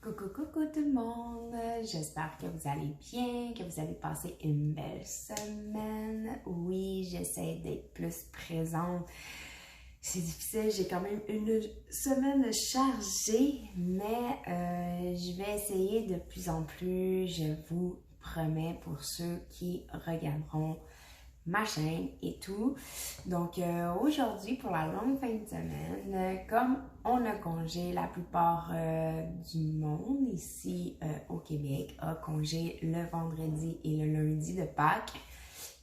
Coucou, coucou tout le monde! J'espère que vous allez bien, que vous avez passé une belle semaine. Oui, j'essaie d'être plus présente. C'est difficile, j'ai quand même une semaine chargée, mais je vais essayer de plus en plus, je vous promets, pour ceux qui regarderont ma chaîne et tout. Donc aujourd'hui, pour la longue fin de semaine, comme on a congé, la plupart du monde ici au Québec a congé le vendredi et le lundi de Pâques,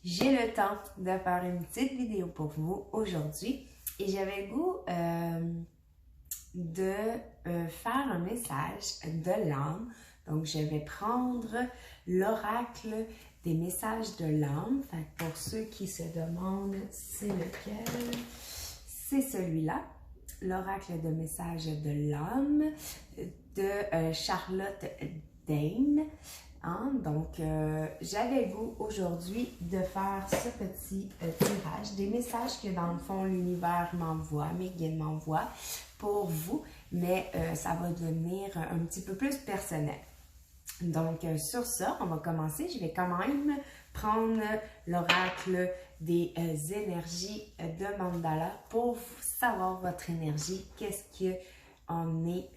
j'ai le temps de faire une petite vidéo pour vous aujourd'hui et j'avais le goût de faire un message de l'âme. Donc je vais prendre l'oracle des messages de l'âme. Pour ceux qui se demandent c'est lequel, c'est celui-là, l'oracle de messages de l'âme de Charlotte Dane. Donc, j'avais le goût aujourd'hui de faire ce petit tirage, des messages que dans le fond l'univers m'envoie, mes guides m'envoient pour vous, mais ça va devenir un petit peu plus personnel. Donc, sur ça, on va commencer. Je vais quand même prendre l'oracle des énergies de Mandala pour savoir votre énergie, qu'est-ce qu'on est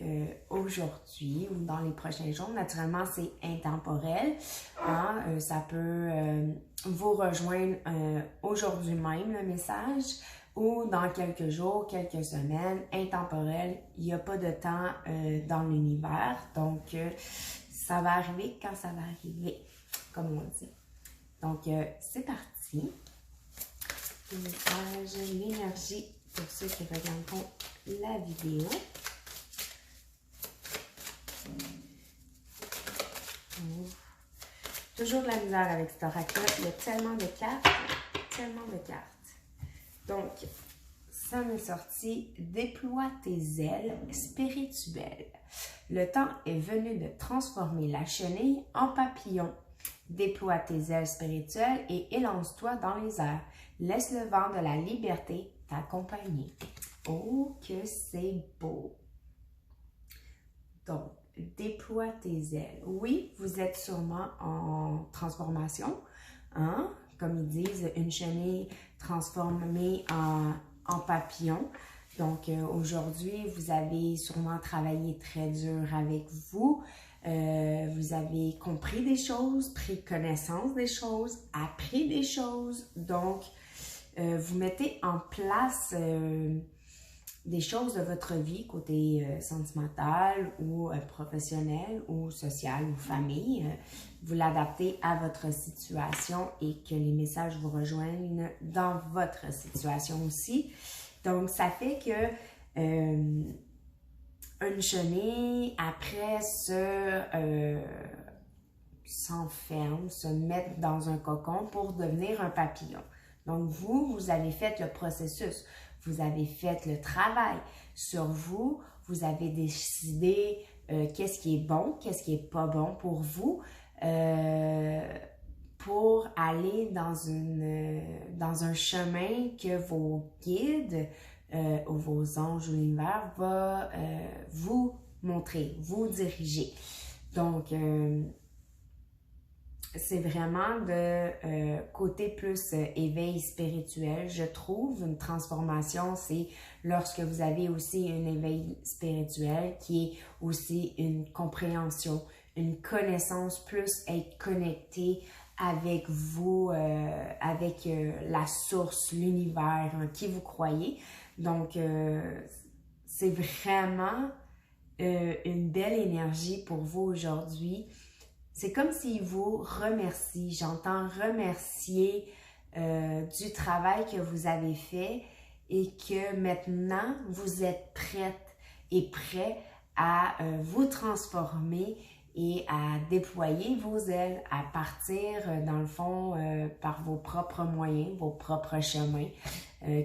aujourd'hui ou dans les prochains jours. Naturellement, c'est intemporel. Ça peut vous rejoindre aujourd'hui même, le message, ou dans quelques jours, quelques semaines, intemporel. Il n'y a pas de temps dans l'univers. Donc, ça va arriver quand ça va arriver, comme on dit. Donc, c'est parti. Le message, l'énergie pour ceux qui regarderont la vidéo. Toujours de la misère avec cet oracle-là. Il y a tellement de cartes, tellement de cartes. Donc, ça m'est sorti « Déploie tes ailes spirituelles ». Le temps est venu de transformer la chenille en papillon. Déploie tes ailes spirituelles et élance-toi dans les airs. Laisse le vent de la liberté t'accompagner. Oh, que c'est beau! Donc, déploie tes ailes. Oui, vous êtes sûrement en transformation. Comme ils disent, une chenille transformée en papillon. Donc, aujourd'hui, vous avez sûrement travaillé très dur avec vous. Vous avez compris des choses, pris connaissance des choses, appris des choses. Donc, vous mettez en place des choses de votre vie, côté sentimental ou professionnel ou social ou famille. Vous l'adaptez à votre situation et que les messages vous rejoignent dans votre situation aussi. Donc, ça fait que une chenille, après, s'enferme, se met dans un cocon pour devenir un papillon. Donc, vous avez fait le processus. Vous avez fait le travail sur vous. Vous avez décidé qu'est-ce qui est bon, qu'est-ce qui n'est pas bon pour vous. Pour aller dans un chemin que vos guides ou vos anges ou l'univers va vous montrer, vous diriger. Donc, c'est vraiment de côté plus éveil spirituel, je trouve. Une transformation, c'est lorsque vous avez aussi un éveil spirituel qui est aussi une compréhension, une connaissance, plus être connecté avec vous, avec la source, l'univers en qui vous croyez. Donc, c'est vraiment une belle énergie pour vous aujourd'hui. C'est comme s'il vous remercie. J'entends remercier du travail que vous avez fait et que maintenant, vous êtes prête et prêt à vous transformer et à déployer vos ailes, à partir, dans le fond, par vos propres moyens, vos propres chemins.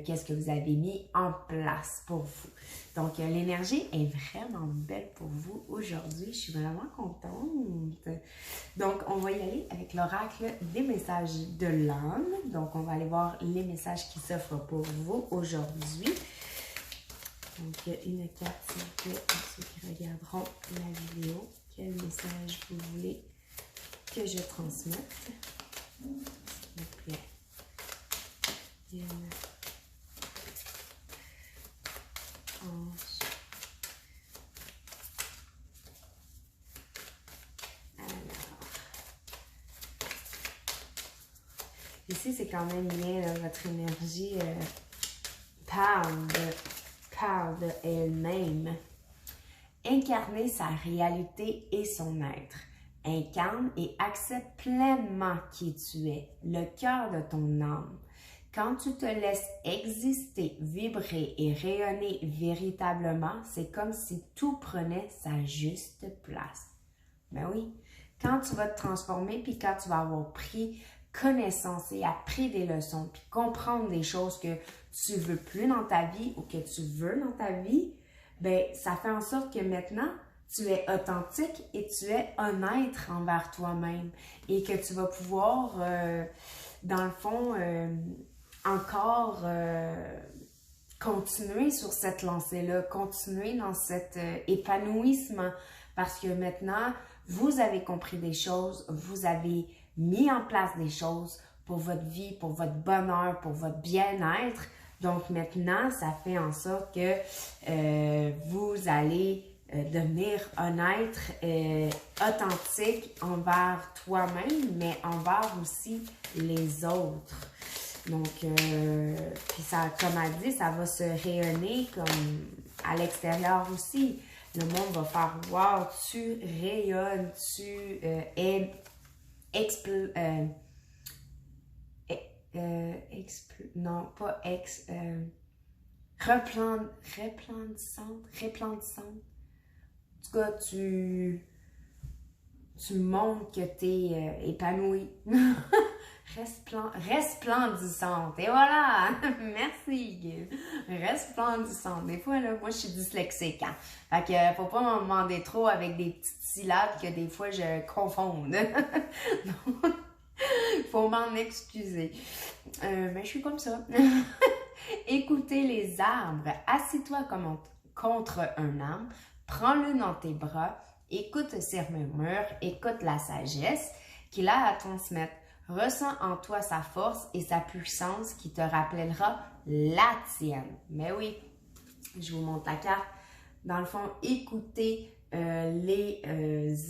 Qu'est-ce que vous avez mis en place pour vous. Donc, l'énergie est vraiment belle pour vous aujourd'hui. Je suis vraiment contente. Donc, on va y aller avec l'oracle des messages de l'âme. Donc, on va aller voir les messages qui s'offrent pour vous aujourd'hui. Donc, une carte, s'il vous plaît, pour ceux qui regarderont la vidéo. Quel message vous voulez que je transmette? S'il vous plaît. Une, ange. Alors. Ici, c'est quand même bien, là, votre énergie parle de elle-même. Incarner sa réalité et son être. Incarne et accepte pleinement qui tu es, le cœur de ton âme. Quand tu te laisses exister, vibrer et rayonner véritablement, c'est comme si tout prenait sa juste place. Ben oui, quand tu vas te transformer, puis quand tu vas avoir pris connaissance et appris des leçons, puis comprendre des choses que tu veux plus dans ta vie ou que tu veux dans ta vie, ben ça fait en sorte que maintenant, tu es authentique et tu es honnête envers toi-même et que tu vas pouvoir, dans le fond, encore continuer sur cette lancée-là, continuer dans cet épanouissement parce que maintenant, vous avez compris des choses, vous avez mis en place des choses pour votre vie, pour votre bonheur, pour votre bien-être. Donc maintenant, ça fait en sorte que vous allez devenir honnête, authentique envers toi-même, mais envers aussi les autres. Donc, puis ça, comme elle dit, ça va se rayonner comme à l'extérieur aussi. Le monde va faire « Wow, tu rayonnes, tu non, pas resplendissante. En tout cas, tu montres que tu es épanoui. Resplendissante. Et voilà! Merci, Guy. Resplendissante. Des fois, là, moi, je suis dyslexique. Hein? Fait que faut pas m'en demander trop avec des petites syllabes que des fois, je confonde. Donc, faut m'en excuser. Mais je suis comme ça. Écoutez les arbres. Assis-toi contre un arbre. Prends-le dans tes bras. Écoute ses murmures. Écoute la sagesse qu'il a à transmettre. Ressens en toi sa force et sa puissance qui te rappellera la tienne. Mais oui, je vous montre la carte. Dans le fond, écoutez les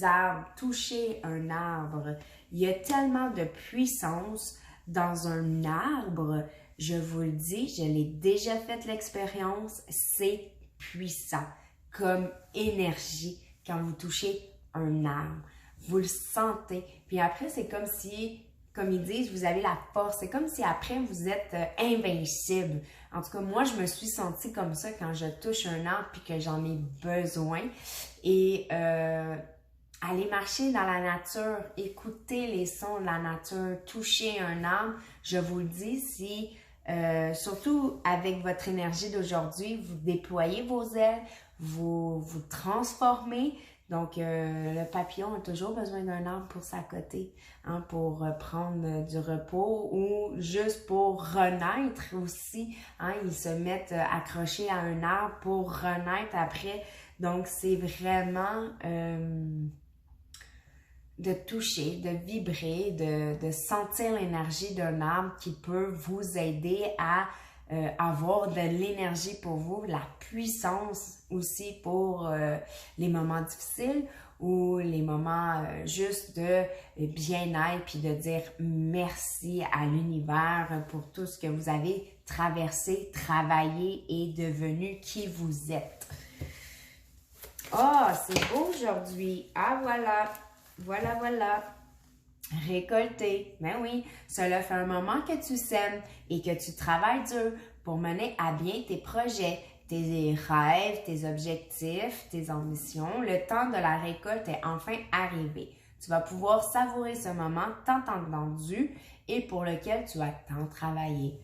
arbres, touchez un arbre. Il y a tellement de puissance dans un arbre. Je vous le dis, je l'ai déjà fait l'expérience. C'est puissant comme énergie quand vous touchez un arbre. Vous le sentez. Puis après, c'est comme si... Comme ils disent, vous avez la force. C'est comme si après, vous êtes invincible. En tout cas, moi, je me suis sentie comme ça quand je touche un arbre puis que j'en ai besoin. Et aller marcher dans la nature, écouter les sons de la nature, toucher un arbre, je vous le dis, si surtout avec votre énergie d'aujourd'hui, vous déployez vos ailes, vous vous transformez. Donc, le papillon a toujours besoin d'un arbre pour s'accoter, hein, pour prendre du repos ou juste pour renaître aussi. Hein, ils se mettent accrochés à un arbre pour renaître après. Donc, c'est vraiment de toucher, de vibrer, de sentir l'énergie d'un arbre qui peut vous aider à avoir de l'énergie pour vous, la puissance aussi pour les moments difficiles ou les moments juste de bien-être puis de dire merci à l'univers pour tout ce que vous avez traversé, travaillé et devenu qui vous êtes. Ah, c'est beau aujourd'hui. Ah, voilà. Voilà. Récolter. Ben oui, cela fait un moment que tu sèmes et que tu travailles dur pour mener à bien tes projets, tes rêves, tes objectifs, tes ambitions. Le temps de la récolte est enfin arrivé. Tu vas pouvoir savourer ce moment tant attendu et pour lequel tu as tant travaillé.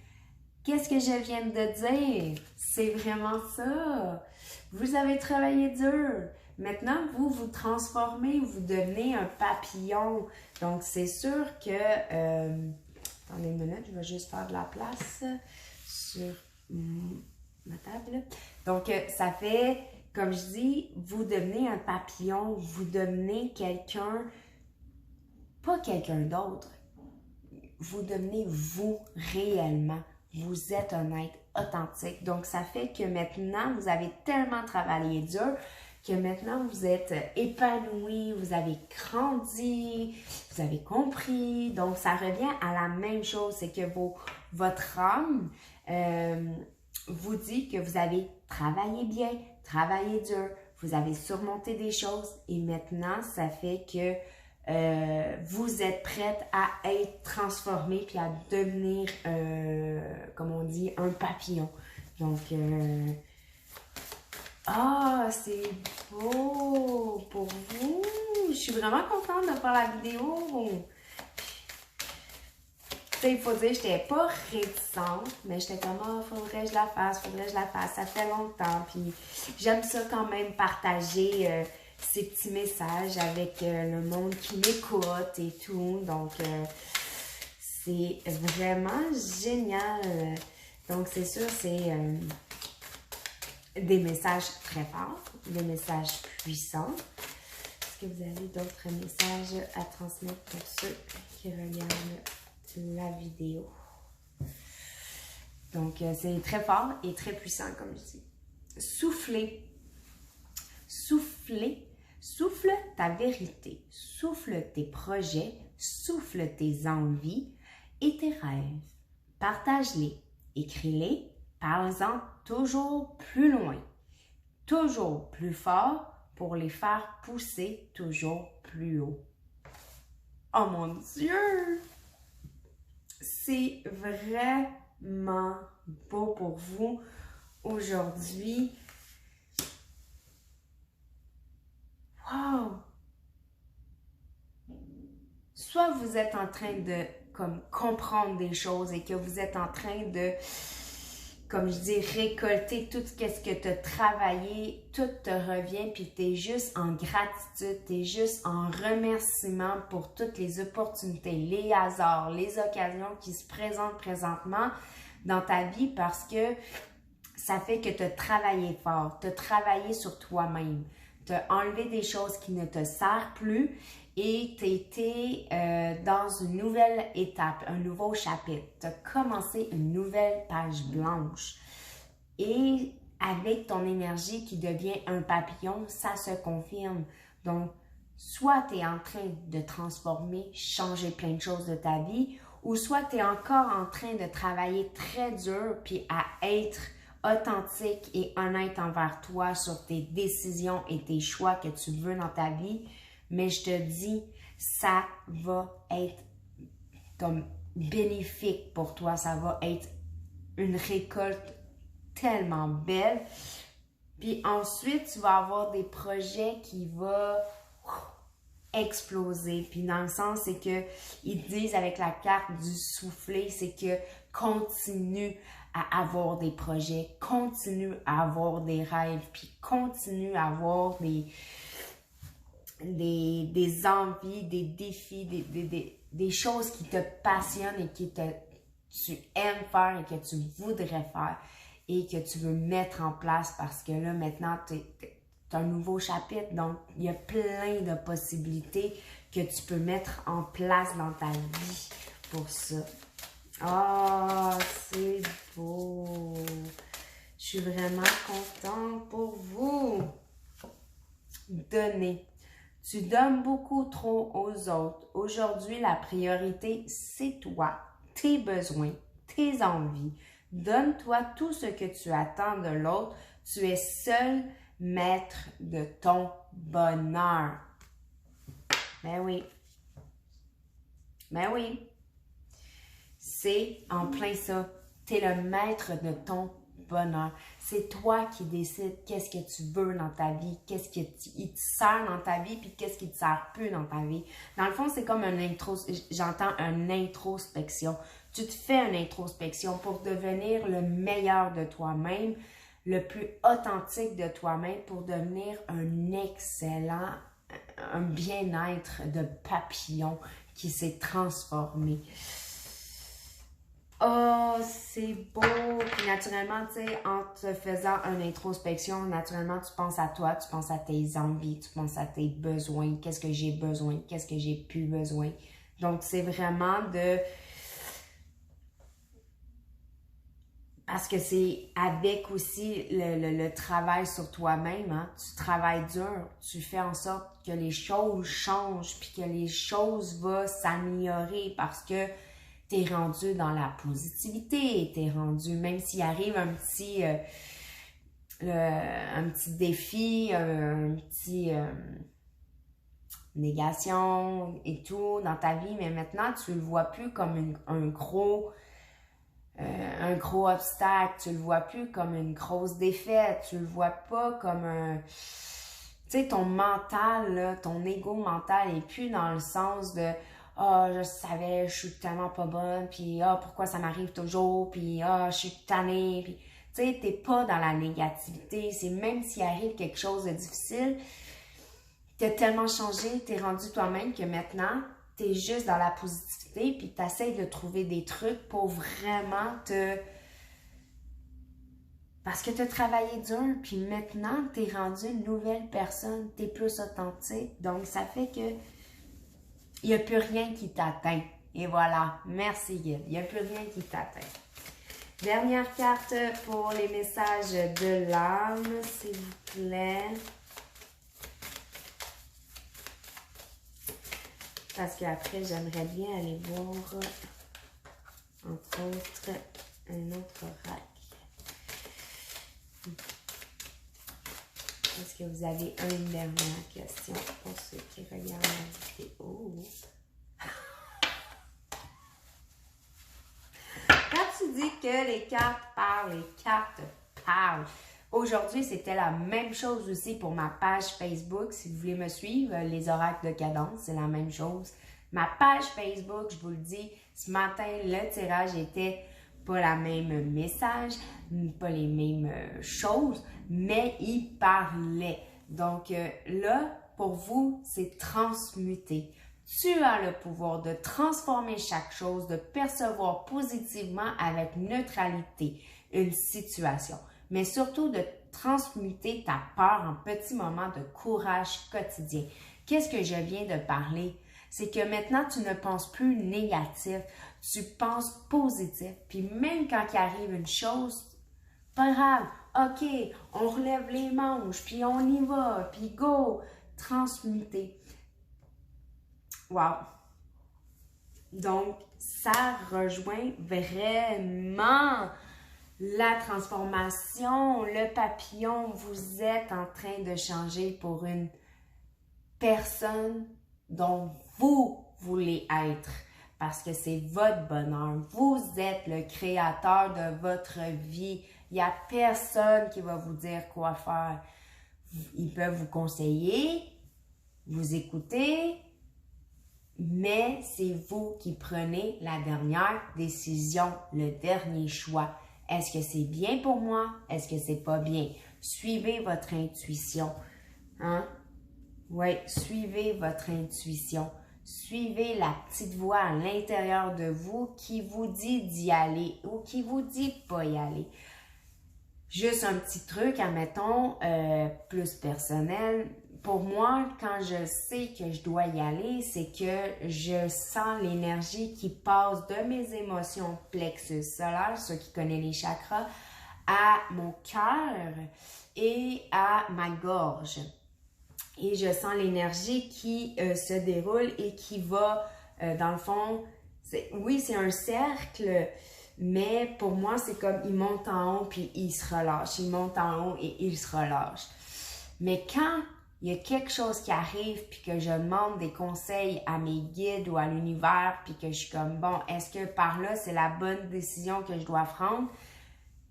Qu'est-ce que je viens de dire? C'est vraiment ça. Vous avez travaillé dur. Maintenant, vous vous transformez, vous devenez un papillon. Donc, c'est sûr que... attendez une minute, je vais juste faire de la place sur ma table. Là. Donc, ça fait, comme je dis, vous devenez un papillon, vous devenez quelqu'un, pas quelqu'un d'autre. Vous devenez vous réellement. Vous êtes un être authentique. Donc, ça fait que maintenant, vous avez tellement travaillé dur que maintenant, vous êtes épanoui, vous avez grandi, vous avez compris. Donc, ça revient à la même chose. C'est que votre âme vous dit que vous avez travaillé bien, travaillé dur, vous avez surmonté des choses et maintenant, ça fait que vous êtes prête à être transformée puis à devenir, comme on dit, un papillon. Donc, c'est beau pour vous. Je suis vraiment contente de faire la vidéo. Il faut dire, je n'étais pas réticente, mais j'étais comme, faudrait que je la fasse, ça fait longtemps. Puis j'aime ça quand même partager ces petits messages avec le monde qui m'écoute et tout. Donc, c'est vraiment génial. Donc, c'est sûr, c'est des messages très forts, des messages puissants. Est-ce que vous avez d'autres messages à transmettre pour ceux qui regardent la vidéo? Donc, c'est très fort et très puissant, comme je dis. Souffler. Souffler. Souffle ta vérité. Souffle tes projets. Souffle tes envies et tes rêves. Partage-les. Écris-les. Parle-en toujours plus loin. Toujours plus fort pour les faire pousser toujours plus haut. Oh mon Dieu! C'est vraiment beau pour vous aujourd'hui. Wow! Soit vous êtes en train de comprendre des choses et que vous êtes en train de, comme je dis, récolter tout ce que tu as travaillé, tout te revient, puis tu es juste en gratitude, tu es juste en remerciement pour toutes les opportunités, les hasards, les occasions qui se présentent présentement dans ta vie parce que ça fait que tu as travaillé fort, tu as travaillé sur toi-même, tu as enlevé des choses qui ne te servent plus et tu as été dans une nouvelle étape, un nouveau chapitre. Tu as commencé une nouvelle page blanche. Et avec ton énergie qui devient un papillon, ça se confirme. Donc, soit tu es en train de transformer, changer plein de choses de ta vie, ou soit tu es encore en train de travailler très dur puis à être authentique et honnête envers toi sur tes décisions et tes choix que tu veux dans ta vie. Mais je te dis, ça va être comme bénéfique pour toi. Ça va être une récolte tellement belle. Puis ensuite, tu vas avoir des projets qui vont exploser. Puis dans le sens, c'est que ils disent avec la carte du soufflet, c'est que continue à avoir des projets, continue à avoir des rêves, puis continue à avoir des envies, des défis, des choses qui te passionnent et tu aimes faire et que tu voudrais faire et que tu veux mettre en place parce que là, maintenant, tu as un nouveau chapitre. Donc, il y a plein de possibilités que tu peux mettre en place dans ta vie pour ça. C'est beau! Je suis vraiment contente pour vous. Donner. Tu donnes beaucoup trop aux autres. Aujourd'hui, la priorité, c'est toi, tes besoins, tes envies. Donne-toi tout ce que tu attends de l'autre. Tu es seul maître de ton bonheur. Ben oui. Ben oui. C'est en plein ça. Tu es le maître de ton bonheur. C'est toi qui décides qu'est-ce que tu veux dans ta vie, qu'est-ce qui te sert dans ta vie, puis qu'est-ce qui te sert plus dans ta vie. Dans le fond, c'est comme j'entends une introspection. Tu te fais une introspection pour devenir le meilleur de toi-même, le plus authentique de toi-même pour devenir un bien-être de papillon qui s'est transformé. Oh, c'est beau! Puis naturellement, tu sais, en te faisant une introspection, naturellement, tu penses à toi, tu penses à tes envies, tu penses à tes besoins, qu'est-ce que j'ai besoin, qu'est-ce que j'ai plus besoin. Donc, c'est vraiment de... Parce que c'est avec aussi le travail sur toi-même, hein? Tu travailles dur, tu fais en sorte que les choses changent, puis que les choses vont s'améliorer parce que t'es rendu dans la positivité, t'es rendu, même s'il arrive un petit défi, un petit négation et tout dans ta vie, mais maintenant tu le vois plus comme un gros obstacle, tu le vois plus comme une grosse défaite, tu le vois pas comme un... Tu sais, ton mental, là, ton ego mental est plus dans le sens de ah, je savais, je suis tellement pas bonne, puis ah, pourquoi ça m'arrive toujours, puis ah, je suis tannée, puis tu sais, t'es pas dans la négativité, c'est même s'il arrive quelque chose de difficile, t'as tellement changé, t'es rendu toi-même que maintenant, t'es juste dans la positivité, puis t'essayes de trouver des trucs pour vraiment te... Parce que t'as travaillé dur, puis maintenant, t'es rendu une nouvelle personne, t'es plus authentique, donc ça fait que il n'y a plus rien qui t'atteint. Et voilà, merci guide, il n'y a plus rien qui t'atteint. Dernière carte pour les messages de l'âme, s'il vous plaît. Parce qu'après, j'aimerais bien aller voir, entre autres, un autre oracle. Est-ce que vous avez une dernière question pour ceux qui regardent la vidéo? Quand tu dis que les cartes parlent. Aujourd'hui, c'était la même chose aussi pour ma page Facebook. Si vous voulez me suivre, les oracles de cadence, c'est la même chose. Ma page Facebook, je vous le dis, ce matin, le tirage était pas la même message, pas les mêmes choses, mais il parlait. Donc là, pour vous, c'est transmuter. Tu as le pouvoir de transformer chaque chose, de percevoir positivement avec neutralité une situation, mais surtout de transmuter ta peur en petits moments de courage quotidien. Qu'est-ce que je viens de parler? C'est que maintenant, tu ne penses plus négatif, tu penses positif. Puis même quand il arrive une chose, pas grave, ok, on relève les manches, puis on y va, puis go, transmuter. Wow! Donc, ça rejoint vraiment la transformation, le papillon. Vous êtes en train de changer pour une personne dont vous voulez être. Parce que c'est votre bonheur. Vous êtes le créateur de votre vie. Il n'y a personne qui va vous dire quoi faire. Ils peuvent vous conseiller, vous écouter, mais c'est vous qui prenez la dernière décision, le dernier choix. Est-ce que c'est bien pour moi? Est-ce que c'est pas bien? Suivez votre intuition. Hein? Oui, suivez votre intuition. Suivez la petite voix à l'intérieur de vous qui vous dit d'y aller ou qui vous dit pas y aller. Juste un petit truc, admettons, plus personnel. Pour moi, quand je sais que je dois y aller, c'est que je sens l'énergie qui passe de mes émotions plexus solaire, ceux qui connaissent les chakras, à mon cœur et à ma gorge. Et je sens l'énergie qui se déroule et qui va, dans le fond, oui, c'est un cercle, mais pour moi, c'est comme il monte en haut puis il se relâche. Il monte en haut et il se relâche. Mais quand il y a quelque chose qui arrive puis que je demande des conseils à mes guides ou à l'univers puis que je suis comme, bon, est-ce que par là, c'est la bonne décision que je dois prendre?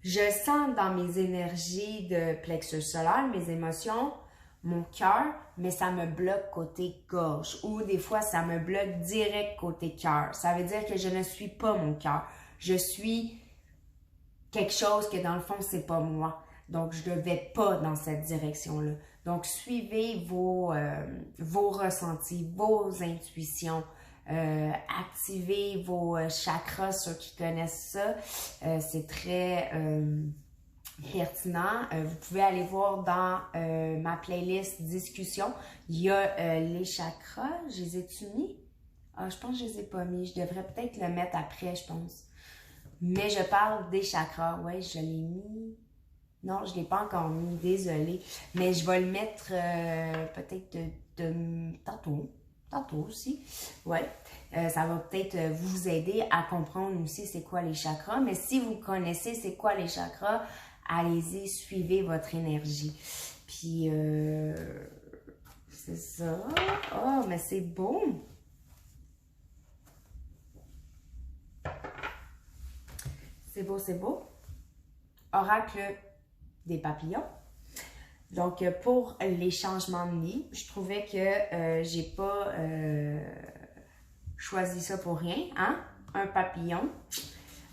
Je sens dans mes énergies de plexus solaire, mes émotions, mon cœur, mais ça me bloque côté gorge ou des fois, ça me bloque direct côté cœur. Ça veut dire que je ne suis pas mon cœur. Je suis quelque chose que dans le fond, c'est pas moi. Donc, je ne vais pas dans cette direction-là. Donc, suivez vos ressentis, vos intuitions. activer vos chakras, ceux qui connaissent ça. C'est très pertinent. Vous pouvez aller voir dans ma playlist discussion. Il y a les chakras. Je les ai-tu mis? Ah, je pense que je les ai pas mis. Je devrais peut-être le mettre après, je pense. Mais je parle des chakras. Ouais, je l'ai mis. Non, je ne l'ai pas encore mis. Désolée. Mais je vais le mettre peut-être tantôt. Tantôt aussi. Ouais. Ça va peut-être vous aider à comprendre aussi c'est quoi les chakras. Mais si vous connaissez c'est quoi les chakras, allez-y, suivez votre énergie. Puis, c'est ça. Oh, mais c'est beau! C'est beau, c'est beau. Oracle des papillons. Donc, pour les changements de nid, je trouvais que j'ai pas choisi ça pour rien. Hein? Un papillon.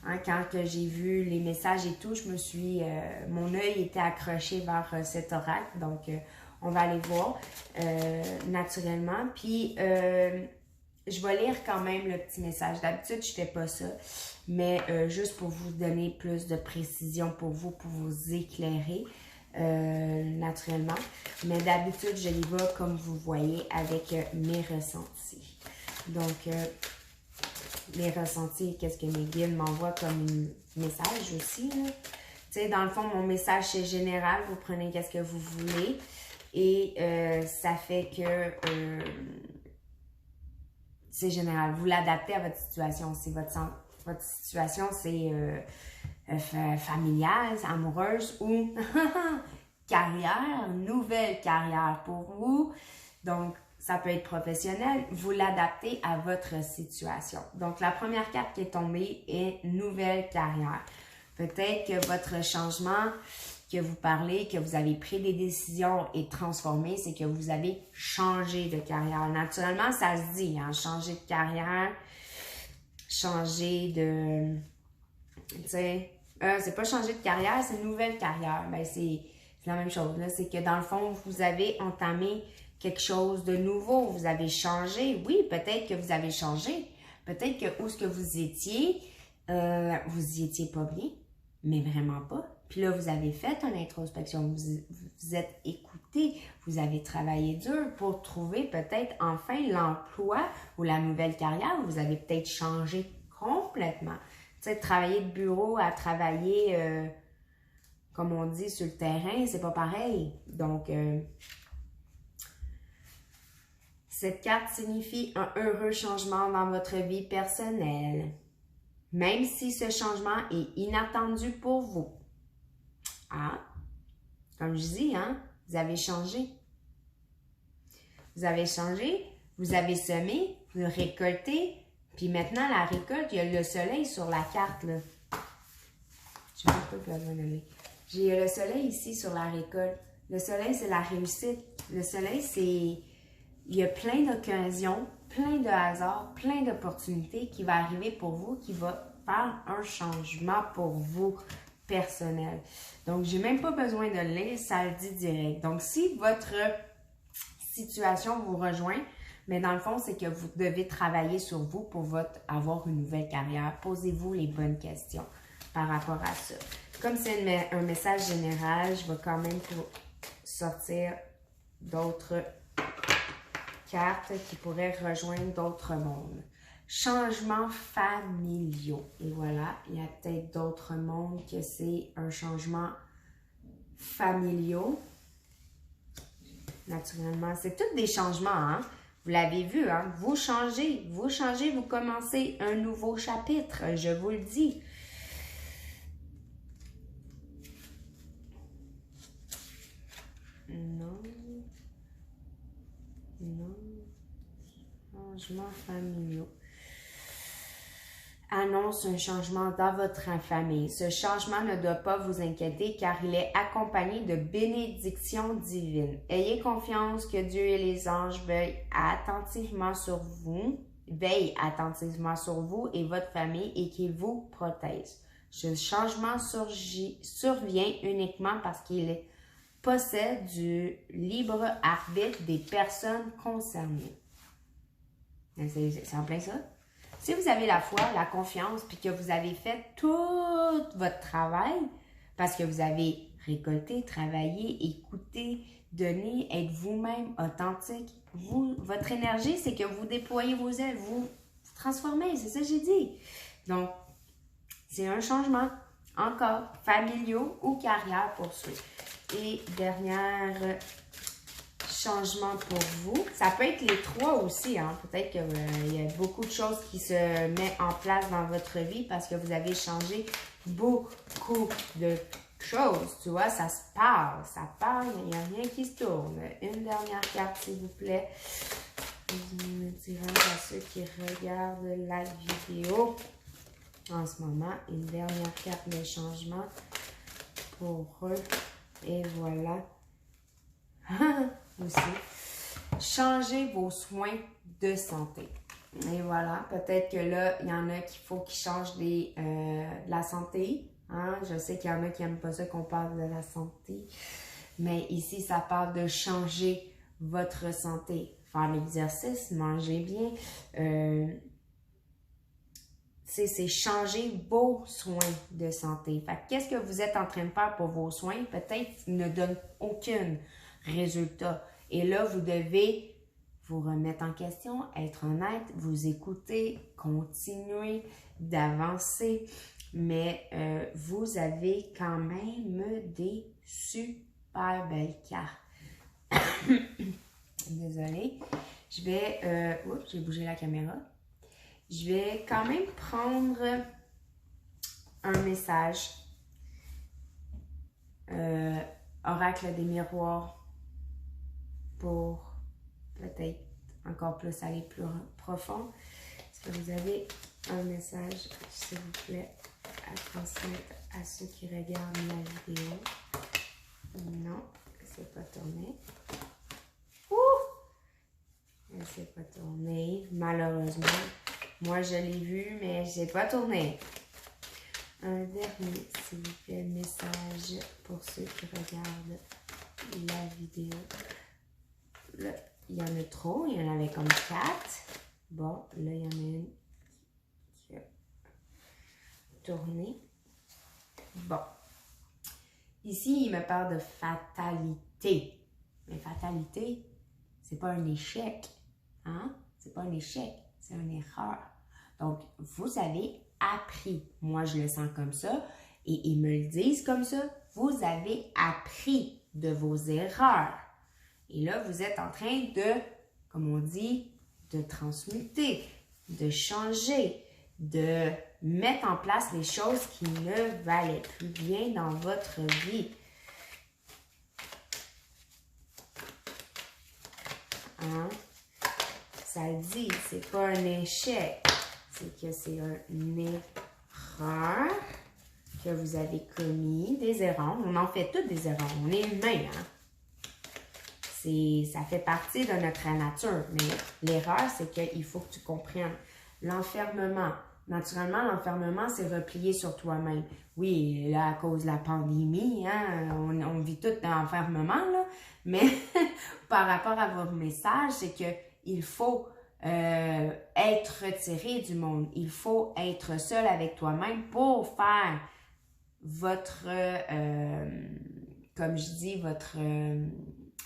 Hein, quand j'ai vu les messages et tout, je me suis... mon œil était accroché vers cet oracle. Donc, on va aller voir naturellement. Puis, je vais lire quand même le petit message. D'habitude, je fais pas ça. Mais juste pour vous donner plus de précision pour vous éclairer naturellement. Mais d'habitude, je y vais comme vous voyez avec mes ressentis. Donc, les ressentis, qu'est-ce que mes guides m'envoient comme message aussi. Tu sais, dans le fond, mon message, c'est général. Vous prenez qu'est-ce que vous voulez. Et ça fait que c'est général. Vous l'adaptez à votre situation. Si votre situation, c'est familiale, amoureuse ou carrière, nouvelle carrière pour vous. Donc, ça peut être professionnel. Vous l'adaptez à votre situation. Donc, la première carte qui est tombée est nouvelle carrière. Peut-être que votre changement que vous parlez, que vous avez pris des décisions et transformé, c'est que vous avez changé de carrière. Naturellement, ça se dit, hein, changer de carrière, changer de... Tu sais, c'est pas changer de carrière, c'est une nouvelle carrière. Ben, c'est la même chose. Là, c'est que dans le fond, vous avez entamé quelque chose de nouveau. Vous avez changé. Oui, peut-être que vous avez changé. Peut-être que où est-ce que vous étiez y étiez pas bien, mais vraiment pas. Puis là, vous avez fait une introspection, vous êtes écouté, vous avez travaillé dur pour trouver peut-être enfin l'emploi ou la nouvelle carrière. Vous avez peut-être changé complètement. Tu sais, travailler de bureau à travailler, comme on dit, sur le terrain, c'est pas pareil. Donc, cette carte signifie un heureux changement dans votre vie personnelle. Même si ce changement est inattendu pour vous. Ah, comme je dis, hein, vous avez changé. Vous avez changé, vous avez semé, vous récoltez, puis maintenant, la récolte, il y a le soleil sur la carte, là. Je ne sais pas que je vais donner. J'ai le soleil ici sur la récolte. Le soleil, c'est la réussite. Le soleil, c'est... Il y a plein d'occasions, plein de hasards, plein d'opportunités qui vont arriver pour vous, qui va faire un changement pour vous personnel. Donc, j'ai même pas besoin de le lire, ça le dit direct. Donc, si votre situation vous rejoint, mais dans le fond, c'est que vous devez travailler sur vous pour avoir une nouvelle carrière. Posez-vous les bonnes questions par rapport à ça. Comme c'est un message général, je vais quand même sortir d'autres cartes qui pourraient rejoindre d'autres mondes. Changements familiaux. Et voilà, il y a peut-être d'autres mondes que c'est un changement familial. Naturellement, c'est tous des changements, hein? Vous l'avez vu, hein? Vous changez, vous commencez un nouveau chapitre, je vous le dis. Non. Non. Changements familiaux. Annonce un changement dans votre famille. Ce changement ne doit pas vous inquiéter car il est accompagné de bénédictions divines. Ayez confiance que Dieu et les anges veillent attentivement sur vous et votre famille et qu'ils vous protègent. Ce changement survient uniquement parce qu'il possède du libre arbitre des personnes concernées. C'est en plein ça. Si vous avez la foi, la confiance, puis que vous avez fait tout votre travail, parce que vous avez récolté, travaillé, écouté, donné, être vous-même authentique, votre énergie, c'est que vous déployez vos ailes, vous transformez, c'est ça que j'ai dit. Donc, c'est un changement, encore, familiaux ou carrière pour ceux. Et dernière changement pour vous. Ça peut être les trois aussi, hein. Peut-être qu'il y a beaucoup de choses qui se mettent en place dans votre vie parce que vous avez changé beaucoup de choses. Tu vois, ça parle, mais il n'y a rien qui se tourne. Une dernière carte, s'il vous plaît. Je me dirais à ceux qui regardent la vidéo en ce moment. Une dernière carte de changement pour eux. Et voilà. Aussi. Changez vos soins de santé. Et voilà, peut-être que là, il y en a qu'il faut qu'ils changent de la santé. Hein? Je sais qu'il y en a qui n'aiment pas ça qu'on parle de la santé. Mais ici, ça parle de changer votre santé. Faire l'exercice, manger bien. C'est changer vos soins de santé. Fait qu'est-ce que vous êtes en train de faire pour vos soins? Peut-être ne donne aucun résultat. Et là, vous devez vous remettre en question, être honnête, vous écouter, continuer d'avancer. Mais vous avez quand même des super belles cartes. Désolée. Je vais... oups, j'ai bougé la caméra. Je vais quand même prendre un message. Oracle des miroirs. Pour peut-être encore plus aller plus profond. Est-ce que vous avez un message, s'il vous plaît, à transmettre à ceux qui regardent la vidéo? Non, c'est pas tourné. Ouh! Elle s'est pas tournée, malheureusement. Moi, je l'ai vu, mais j'ai pas tourné. Un dernier, s'il vous plaît, message pour ceux qui regardent la vidéo. Là, il y en a trop, il y en avait comme 4. Bon, là, il y en a une qui a tourné. Bon. Ici, il me parle de fatalité. Mais fatalité, c'est pas un échec. Hein? C'est pas un échec, c'est une erreur. Donc, vous avez appris. Moi, je le sens comme ça. Et ils me le disent comme ça. Vous avez appris de vos erreurs. Et là, vous êtes en train de, comme on dit, de transmuter, de changer, de mettre en place les choses qui ne valaient plus bien dans votre vie. Hein? Ça dit, c'est pas un échec, c'est que c'est une erreur que vous avez commis, des erreurs. On en fait toutes des erreurs, on est humain, hein? Ça fait partie de notre nature, mais l'erreur, c'est qu'il faut que tu comprennes. L'enfermement, naturellement, l'enfermement, c'est replier sur toi-même. Oui, là, à cause de la pandémie, hein, on vit tout dans l'enfermement, là, mais par rapport à votre message, c'est qu'il faut être retiré du monde. Il faut être seul avec toi-même pour faire votre, comme je dis, votre...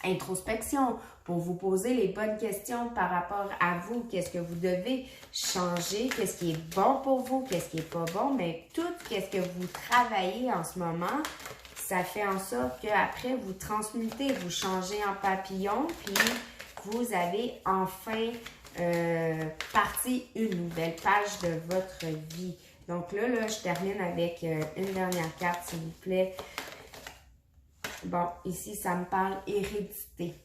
introspection, pour vous poser les bonnes questions par rapport à vous. Qu'est-ce que vous devez changer? Qu'est-ce qui est bon pour vous? Qu'est-ce qui n'est pas bon? Mais tout ce que vous travaillez en ce moment, ça fait en sorte qu'après, vous transmutez, vous changez en papillon, puis vous avez enfin parti une nouvelle page de votre vie. Donc là, je termine avec une dernière carte, s'il vous plaît. Bon, ici, ça me parle hérédité.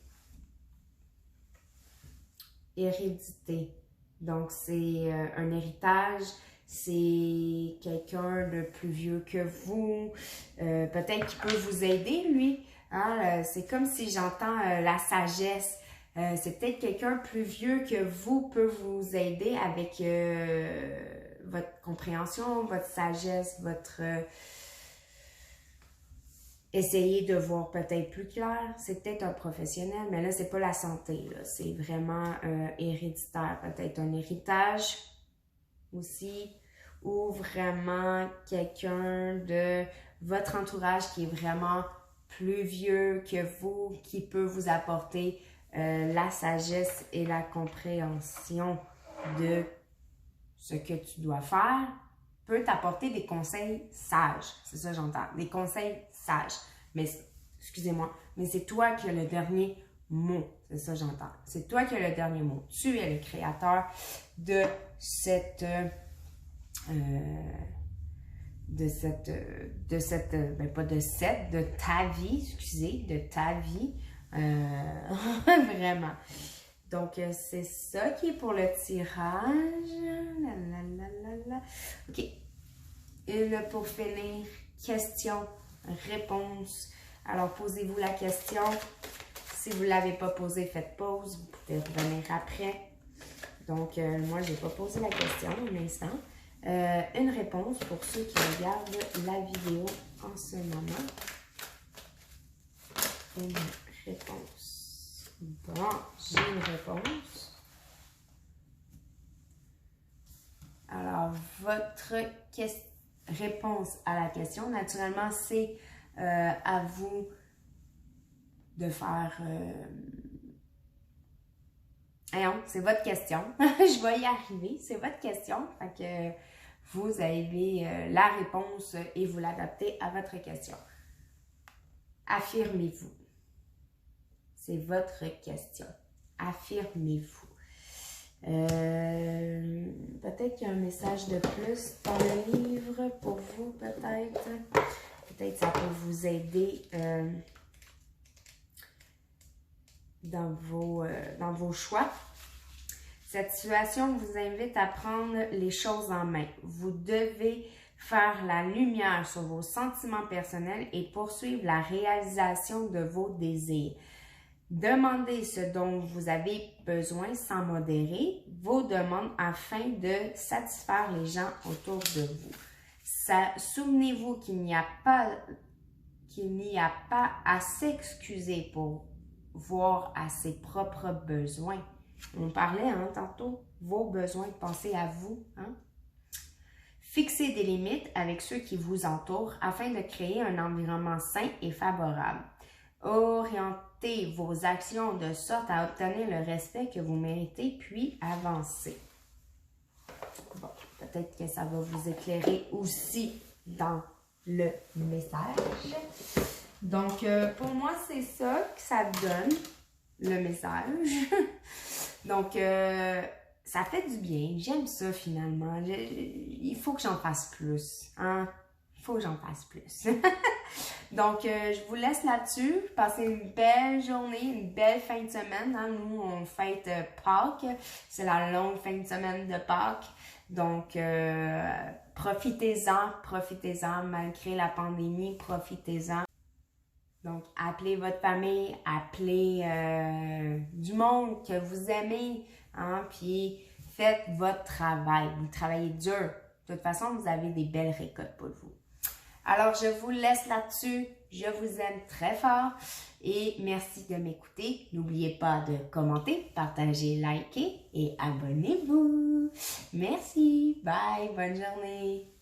Hérédité. Donc, c'est un héritage, c'est quelqu'un de plus vieux que vous. Peut-être qu'il peut vous aider, lui. Hein? C'est comme si j'entends la sagesse. C'est peut-être quelqu'un plus vieux que vous peut vous aider avec votre compréhension, votre sagesse, votre... Essayez de voir peut-être plus clair. C'est peut-être un professionnel, mais là, c'est pas la santé. C'est vraiment héréditaire. Peut-être un héritage aussi, ou vraiment quelqu'un de votre entourage qui est vraiment plus vieux que vous, qui peut vous apporter la sagesse et la compréhension de ce que tu dois faire, peut t'apporter des conseils sages. C'est ça que j'entends. Des conseils sages. Mais, excusez-moi, mais c'est toi qui as le dernier mot. C'est ça que j'entends. C'est toi qui as le dernier mot. Tu es le créateur de cette... de ta vie, excusez, de ta vie. Vraiment. Donc, c'est ça qui est pour le tirage. OK. Et là, pour finir, question, réponse. Alors, posez-vous la question. Si vous ne l'avez pas posée, faites pause. Vous pouvez revenir après. Donc, moi, je n'ai pas posé la question un instant. Une réponse pour ceux qui regardent la vidéo en ce moment. Une réponse. Bon, j'ai une réponse. Alors, votre réponse à la question, naturellement, c'est à vous de faire... c'est votre question. Je vais y arriver. C'est votre question. Fait que vous avez la réponse et vous l'adaptez à votre question. Affirmez-vous. C'est votre question. Affirmez-vous. Peut-être qu'il y a un message de plus dans le livre pour vous, peut-être. Peut-être que ça peut vous aider dans vos choix. Cette situation vous invite à prendre les choses en main. Vous devez faire la lumière sur vos sentiments personnels et poursuivre la réalisation de vos désirs. Demandez ce dont vous avez besoin sans modérer vos demandes afin de satisfaire les gens autour de vous. Souvenez-vous qu'il n'y a pas à s'excuser pour voir à ses propres besoins. On parlait tantôt, vos besoins, pensez à vous. Fixez des limites avec ceux qui vous entourent afin de créer un environnement sain et favorable. Orientez vos actions de sorte à obtenir le respect que vous méritez, puis avancez. Bon, peut-être que ça va vous éclairer aussi dans le message. Donc, pour moi, c'est ça que ça donne, le message. Donc, ça fait du bien. J'aime ça, finalement. Il faut que j'en fasse plus. Il faut que j'en fasse plus. Donc, je vous laisse là-dessus. Passez une belle journée, une belle fin de semaine. Nous, on fête Pâques. C'est la longue fin de semaine de Pâques. Donc, profitez-en, malgré la pandémie, profitez-en. Donc, appelez votre famille, appelez du monde que vous aimez, puis faites votre travail. Vous travaillez dur. De toute façon, vous avez des belles récoltes pour vous. Alors, je vous laisse là-dessus. Je vous aime très fort et merci de m'écouter. N'oubliez pas de commenter, partager, liker et abonnez-vous. Merci. Bye. Bonne journée.